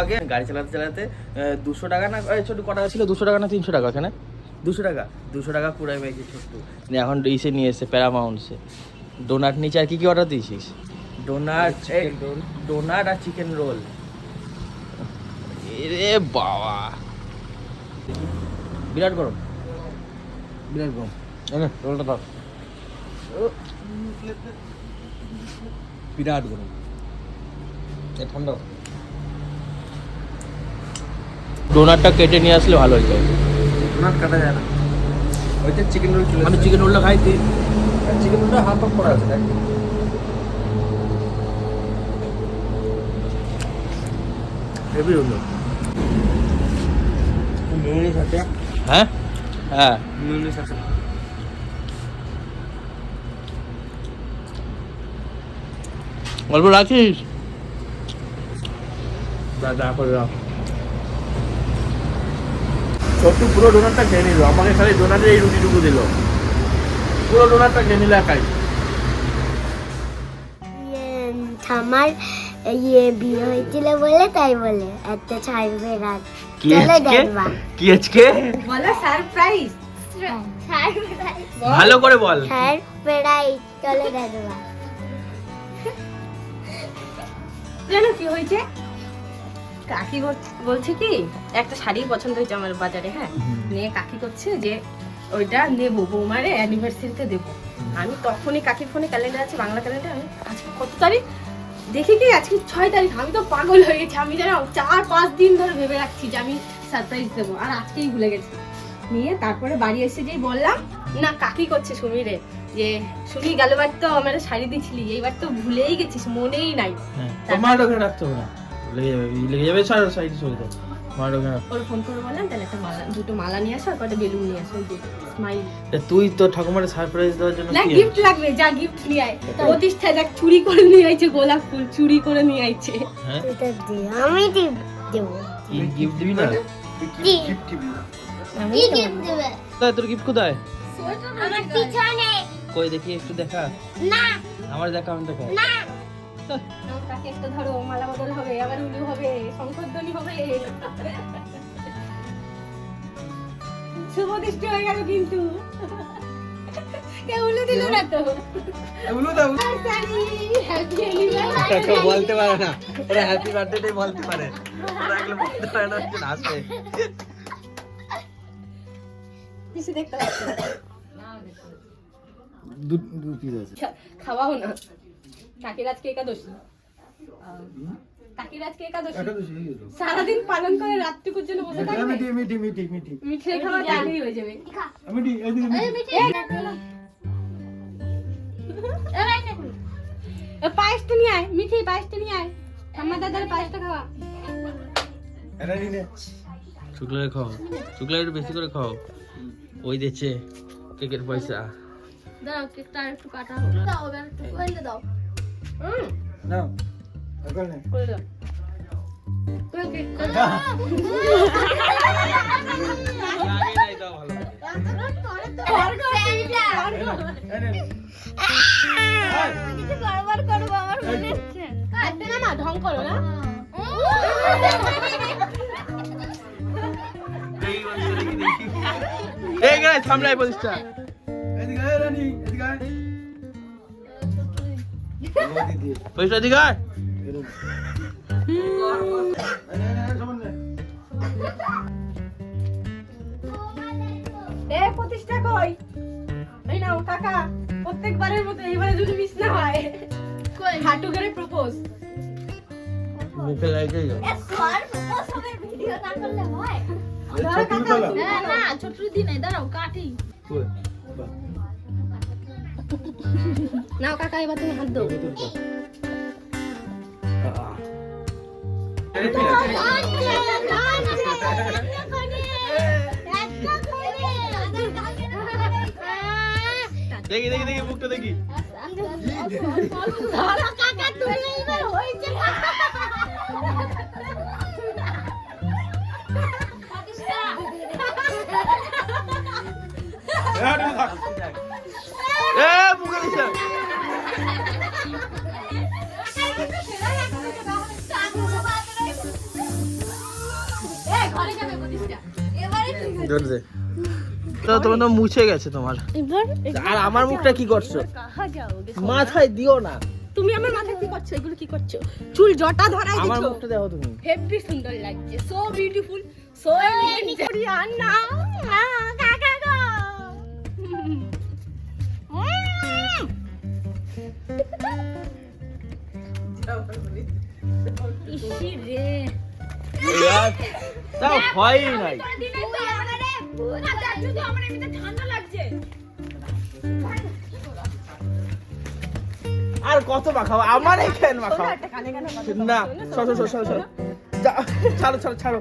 আগে গাড়ি চালাতে চালাতে 200 টাকা না ছোট কটা ছিল 200 টাকা না 300 টাকা এখানে 200 টাকা পুরাই পেয়েছি ছোট্টু এখন ইসে নিয়ে এসে প্যারামাউন্টসে ডোনাট নিচে আর কি অর্ডার দিয়েছিস ডোনাট আর চিকেন রোল এরে বাবা বিরাট গরম রোলটা দাও বিরাট গরম ঠান্ডা ডোনাটটা কেটে নিয়ে আসলে ভালো হয়ে যায় ডোনাট কাটা যায় না ওইটা চিকেন রোল চলে আমি চিকেন রোলটা খাই তুই চিকেন রোলটা হাফ হাফ করা আছে দেখ হেভি রোল মেয়োনিজ আছে হ্যাঁ হ্যাঁ মেয়োনিজ আছে অল্প রাখিস দাদা করে দাও ছোট্টু পুরো ডোনাটটা খেয়ে নিল আমাকে খালি ডোনাটের এই রুটিটুকু দিল পুরো ডোনাটটা খেয়ে নিলে একাই আমার বিয়ে হয়েছিল বলে তাই বলে একটা ছাড়বে রাত চলে দেখবা কি আজকে বলো সারপ্রাইজ ভালো করে বল সারপ্রাইজ চলে দেখবা জানো কি হয়েছে কাকি বলছে কি একটা শাড়ি পছন্দ হয়েছে আমার বাজারে হ্যাঁ নিয়ে কাকি করছে যে ওইটা নেবো বৌমারে অ্যানিভার্সারিতে দেবো আমি তখনই কাকির ফোনে ক্যালেন্ডার আছে বাংলা ক্যালেন্ডার আমি আজকে কত তারিখ দেখি কি আজকে 6 তারিখ আমি তো পাগল হয়ে গেছি আমি জানো 4-5 দিন ধরে ভেবে রাখছি যে আমি সারপ্রাইজ দেবো আর আজকেই ভুলে গেছি নিয়ে তারপরে বাড়ি এসে যেই বললাম না কাকি করছে সুমিরে যে সুমি গেলবার তো আমার শাড়ি দিছিলি এইবার তো ভুলেই গেছিস মনেই নাই তোমার ওখানে রাখতে হবে না লেগে যাবে সাইড চলতে ওর ফোন করে বললাম তাহলে একটা মালা দুটো মালা নিয়ে আসো আর কটা বেলুন নিয়ে আসো স্মাইল তুই তো ঠাকুমারে সারপ্রাইজ দেওয়ার জন্য না গিফট লাগবে যা গিফট নিয়ে আয় প্রতিষ্ঠা দেখ চুরি করে নিয়ে আইছে গোলাপ ফুল চুরি করে নিয়ে আইছে এটা দে আমি দেব কি গিফট দিবি না গিফট দিবি আমি গিফট দেব তোর গিফট কোথায় আমার পিছনে কই দেখি একটু দেখা না আমার দেখা আমি দেখা না কাকে একটা ধরো মালা বদল হবে আবার উলু হবে শঙ্করধ্বনি হবে শুভ দৃষ্টি হয়ে গেল কিন্তু কেউ উলু দিল না তো উলু দাও হ্যাপি অ্যানিভার্সারি কাকা বলতে পারে না ওরা হ্যাপি বার্থডে বলতে পারে ওরা এগুলো বলতে পারে না যে নাচে কিছু দেখতে পাচ্ছি দু পিস আছে খাওয়াও না কাকির আজকে একাদশী কাকির আজকে একাদশী সারাদিন পালন করে রাতটুকুর জন্য বসে থাকবে মিঠে খাওয়া জানি হয়ে যাবে পায়েসটা নিয়ে আয় মিঠি পায়েসটা নিয়ে আয় ঠাম্মা দাদার পায়েসটা খাওয়া শুক্লারে খাও শুক্লারে একটু বেশি করে খাও ওই দিচ্ছে কেকের পয়সা দাও কেকটা একটু কাটা হোক দাও এবার একটু করে দাও নাও ওখানে নে করে দাও পুরো কেক করে লাগে নাই দাও ভালো কিছু গড়বড় করবো আমার মনে হচ্ছে কাটতে না মা ঢং করো না এই গায় সামলাই প্রতিষ্ঠা এদিকে আয় রানী এদিকে আয় পয়সা এদিকে আয় প্রতিষ্ঠা কই এই নাও কাকা প্রত্যেকবারের মতো এইবারে যদি মিস না হয় কই হাঁটু গেড়ে প্রপোজ মুখে লাগে গো প্রপোজ হবে ভিডিও না করলে হয় না ছোট দিন নাই দাঁড়াও কাটি নাও কাকা এবার তুমি হাত দাও দেখি দেখি দেখি মুখটা দেখি কাকা তুই এবার হইছে মুখে দিছে ঘরে যাবে বলিস না এবারে ঠিক আছে জোর দে। তো তোমার তো মুছে গেছে তোমার। এবার আর আমার মুখটা কি করছো? কাহা যাওগে মাথায় দিও না। তুমি আমার মাথায় কি করছো এগুলো কি করছো চুল জটা ধরাই আমার দিছো মুখটা দেখো তুমি। হেভি সুন্দর লাগছে সো বিউটিফুল সো কোরিয়ানা কাকা গো ইসি রে ইয়ার, তাও হয়ই নাই। ঠান্ডা লাগছে আর কত মাখাবো? আমার এই কেন মাখাবো? কানে কানে কথা না, সরো। ছাড়ো।